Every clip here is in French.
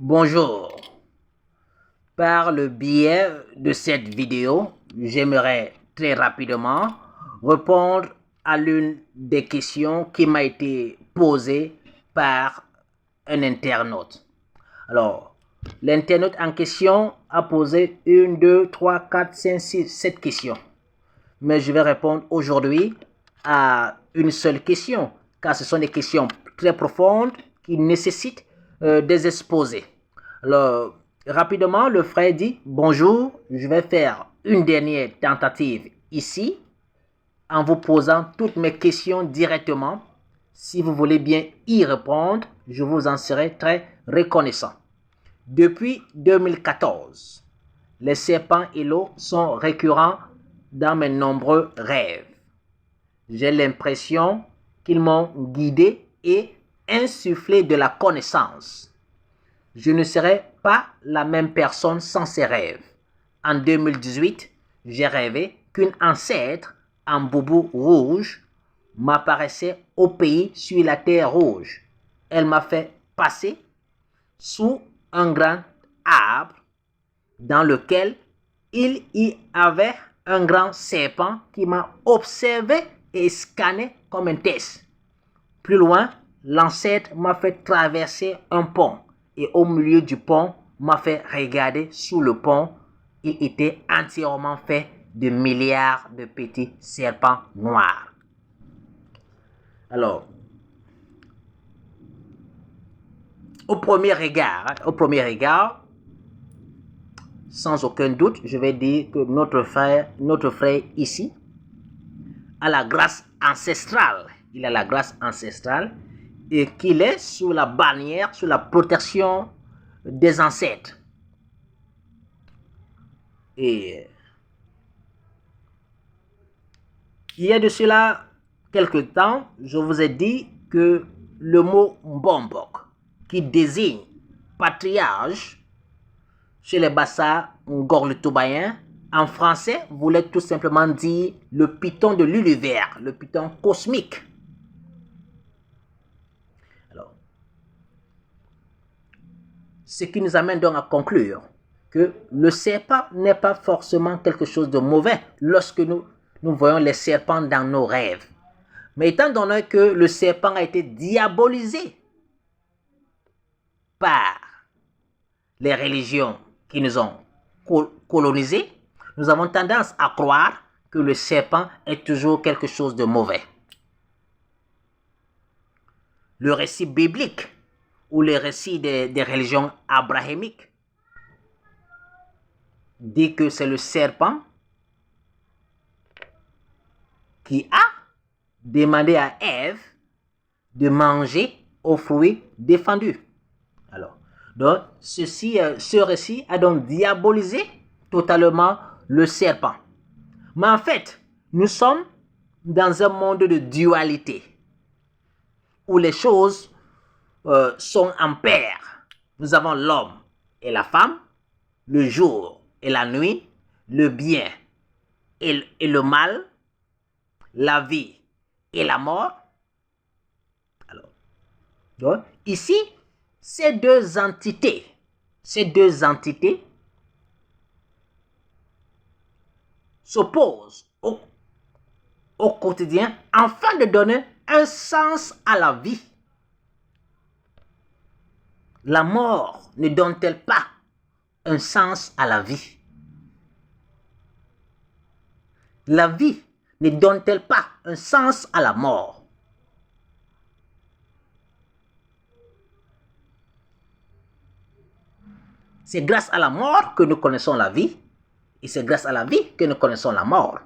Bonjour. Par le biais de cette vidéo, j'aimerais très rapidement répondre à l'une des questions qui m'a été posée par un internaute. Alors, l'internaute en question a posé 1, 2, 3, 4, 5, 6, 7 questions. Mais je vais répondre aujourd'hui à une seule question, car ce sont des questions très profondes qui nécessitent des exposés. Alors, rapidement, le frère dit « Bonjour, je vais faire une dernière tentative ici en vous posant toutes mes questions directement. Si vous voulez bien y répondre, je vous en serai très reconnaissant. Depuis 2014, les serpents et l'eau sont récurrents dans mes nombreux rêves. J'ai l'impression qu'ils m'ont guidé et insufflé de la connaissance. Je ne serai pas la même personne sans ces rêves. En 2018, j'ai rêvé qu'une ancêtre en boubou rouge m'apparaissait au pays sur la terre rouge. Elle m'a fait passer sous un grand arbre dans lequel il y avait un grand serpent qui m'a observé et scanné comme un test. Plus loin, l'ancêtre m'a fait traverser un pont et au milieu du pont m'a fait regarder sous le pont. Il était entièrement fait de milliards de petits serpents noirs. Alors, au premier regard, sans aucun doute, je vais dire que notre frère ici a la grâce ancestrale. Il a la grâce ancestrale et qu'il est sous la bannière, sous la protection des ancêtres. Et il y a de cela quelque temps, je vous ai dit que le mot Mbombok, qui désigne patriarche chez les Bassa Ngorletoubaïens, en français, voulait tout simplement dire le python de l'univers, le python cosmique. Alors, ce qui nous amène donc à conclure que le serpent n'est pas forcément quelque chose de mauvais lorsque nous voyons les serpents dans nos rêves. Mais étant donné que le serpent a été diabolisé par les religions qui nous ont colonisés, nous avons tendance à croire que le serpent est toujours quelque chose de mauvais. Le récit biblique ou le récit des religions abrahamiques dit que c'est le serpent qui a demandé à Ève de manger aux fruits défendus. Alors, donc, ce récit a donc diabolisé totalement le serpent. Mais en fait, nous sommes dans un monde de dualité où les choses sont en paire. Nous avons l'homme et la femme, le jour et la nuit, le bien et le mal, la vie et la mort. Alors, donc, ici, ces deux entités s'opposent au quotidien afin de donner un sens à la vie. La mort ne donne-t-elle pas un sens à la vie? La vie ne donne-t-elle pas un sens à la mort? C'est grâce à la mort que nous connaissons la vie et c'est grâce à la vie que nous connaissons la mort.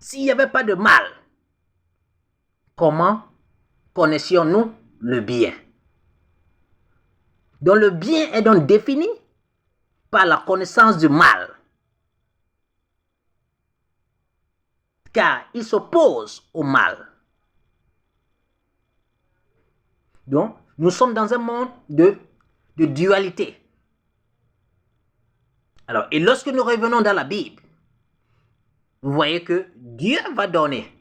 S'il n'y avait pas de mal, comment connaissions-nous le bien? Donc le bien est donc défini par la connaissance du mal. Car il s'oppose au mal. Donc, nous sommes dans un monde de dualité. Alors, et lorsque nous revenons dans la Bible, vous voyez que Dieu va donner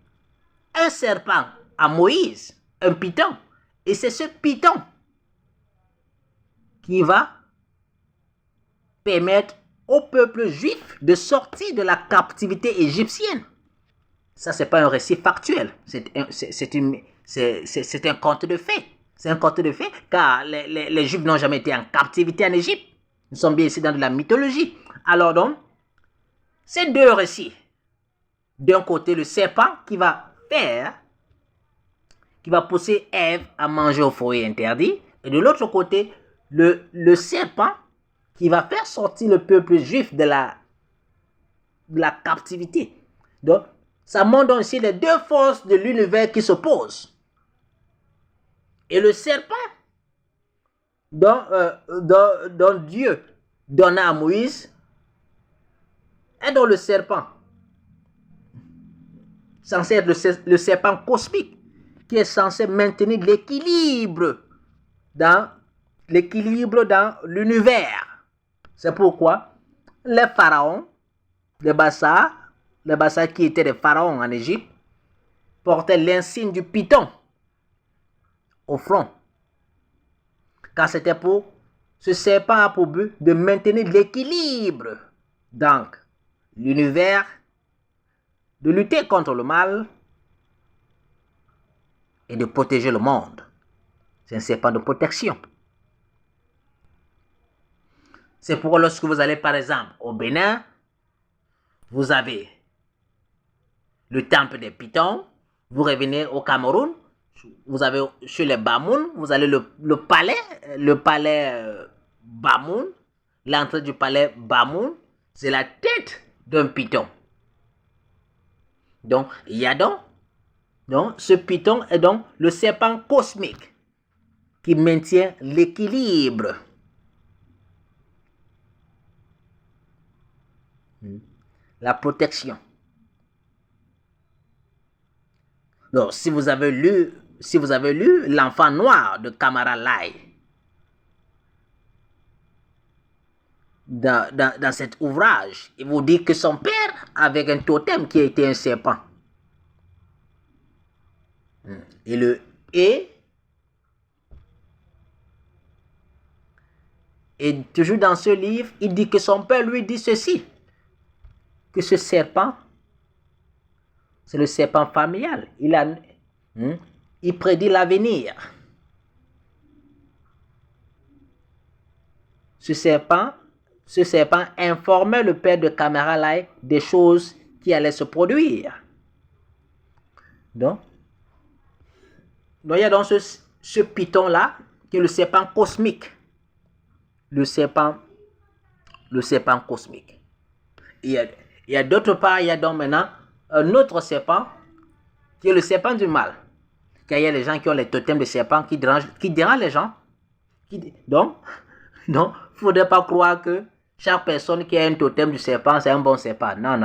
un serpent à Moïse, un python. Et c'est ce python qui va permettre au peuple juif de sortir de la captivité égyptienne. Ça, ce n'est pas un récit factuel, c'est un conte de fées. C'est un conte de fées, car les Juifs n'ont jamais été en captivité en Égypte. Nous sommes bien ici dans de la mythologie. Alors donc, ces deux récits, d'un côté le serpent qui va pousser Ève à manger au fruit interdit, et de l'autre côté, le serpent qui va faire sortir le peuple juif de la captivité. Donc, ça montre donc ici les deux forces de l'univers qui s'opposent. Et le serpent dont Dieu donna à Moïse est dans le serpent, censé être le serpent cosmique, qui est censé maintenir l'équilibre dans l'univers. C'est pourquoi les pharaons, les Bassas qui étaient des pharaons en Égypte, portaient l'insigne du python au front. Car c'était ce serpent a pour but de maintenir l'équilibre. Donc, l'univers, de lutter contre le mal et de protéger le monde. C'est un serpent de protection. C'est pourquoi lorsque vous allez par exemple au Bénin, vous avez le temple des Pythons. Vous revenez au Cameroun, vous avez chez les Bamoun, vous avez le palais Bamoun. L'entrée du palais Bamoun, c'est la tête d'un python. Donc, il y a donc ce python est donc le serpent cosmique qui maintient l'équilibre. La protection. Donc, si vous avez lu L'Enfant Noir de Kamara Lai, dans cet ouvrage, il vous dit que son père avait un totem qui était un serpent. Et toujours dans ce livre, il dit que son père lui dit ceci, que ce serpent, c'est le serpent familial. Il prédit l'avenir. Ce serpent informait le père de Kamara Lai des choses qui allaient se produire. Donc il y a donc ce python-là, qui est le serpent cosmique. Le serpent cosmique. Il y a d'autre part, il y a donc maintenant un autre serpent, qui est le serpent du mal. Car il y a des gens qui ont les totems de serpent qui dérangent les gens. Donc, il ne faudrait pas croire que chaque personne qui a un totem du serpent, c'est un bon serpent. Non.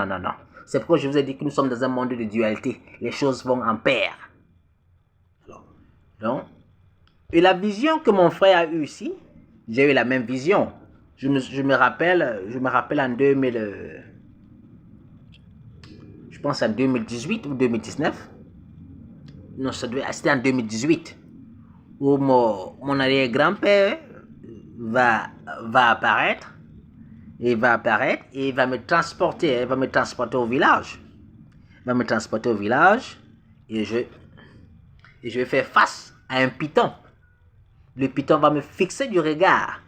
C'est pourquoi je vous ai dit que nous sommes dans un monde de dualité. Les choses vont en paire. Donc, et la vision que mon frère a eue ici, j'ai eu la même vision. Je me rappelle en 2000, je pense en 2018 ou 2019. Non, c'était en 2018 où mon arrière-grand-père va apparaître et il va me transporter au village. Et je vais faire face à un python. Le python va me fixer du regard,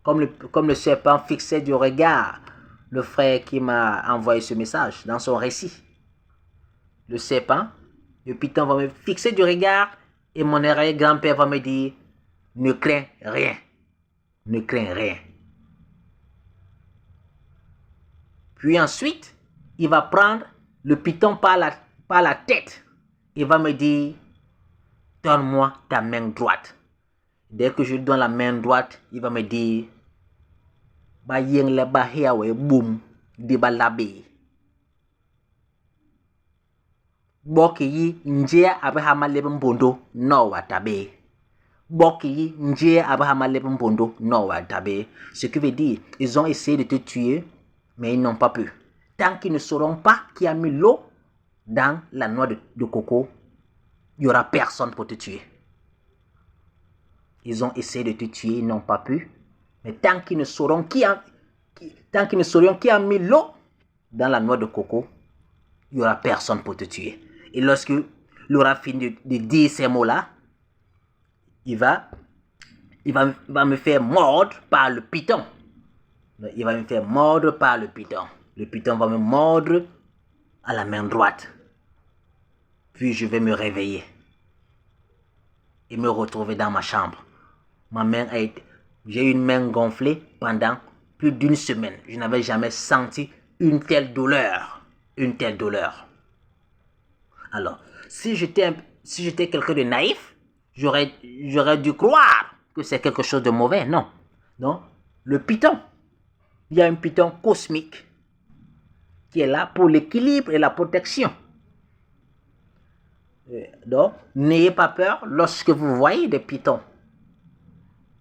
comme le serpent fixait du regard le frère qui m'a envoyé ce message dans son récit. Le python va me fixer du regard et mon arrière-grand-père va me dire, ne crains rien. Puis ensuite, il va prendre le python par la tête. Il va me dire, donne-moi ta main droite. Dès que je lui donne la main droite, il va me dire, ba yeng le ba hiawe boum di ba labe. Boki yi nje abahama lebe mbondo no watabe. Ce qui veut dire, ils ont essayé de te tuer, mais ils n'ont pas pu. Tant qu'ils ne sauront pas qui a mis l'eau dans la noix de coco, il n'y aura personne pour te tuer. Ils ont essayé de te tuer, ils n'ont pas pu. Mais tant qu'ils ne sauront qui a mis l'eau dans la noix de coco, il n'y aura personne pour te tuer. Et lorsqu'il aura fini de dire ces mots-là, il va me faire mordre par le python. Il va me faire mordre par le python. Le python va me mordre à la main droite. Puis je vais me réveiller et me retrouver dans ma chambre. J'ai eu une main gonflée pendant plus d'une semaine. Je n'avais jamais senti une telle douleur. Une telle douleur. Alors, si j'étais quelqu'un de naïf, j'aurais dû croire que c'est quelque chose de mauvais. Non. Non. Le python. Il y a un python cosmique qui est là pour l'équilibre et la protection. Donc, n'ayez pas peur lorsque vous voyez des pythons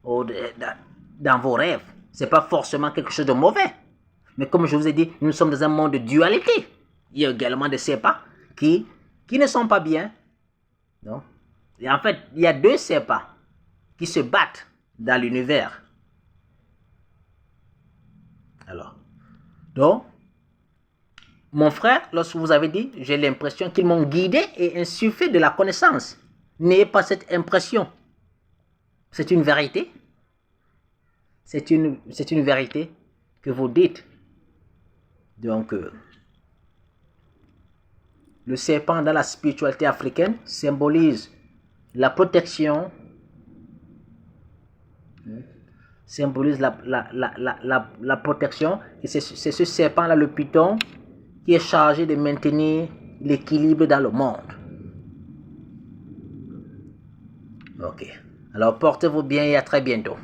dans vos rêves. Ce n'est pas forcément quelque chose de mauvais. Mais comme je vous ai dit, nous sommes dans un monde de dualité. Il y a également des serpents qui ne sont pas bien. Non? Et en fait, il y a deux serpents qui se battent dans l'univers. Alors, donc, mon frère, lorsque vous avez dit, j'ai l'impression qu'ils m'ont guidé et insufflé de la connaissance. N'ayez pas cette impression. C'est une vérité. C'est une vérité que vous dites. Donc, le serpent dans la spiritualité africaine symbolise la protection, symbolise la protection. Et c'est ce serpent-là, le python, qui est chargé de maintenir l'équilibre dans le monde. Ok. Alors, portez-vous bien et à très bientôt.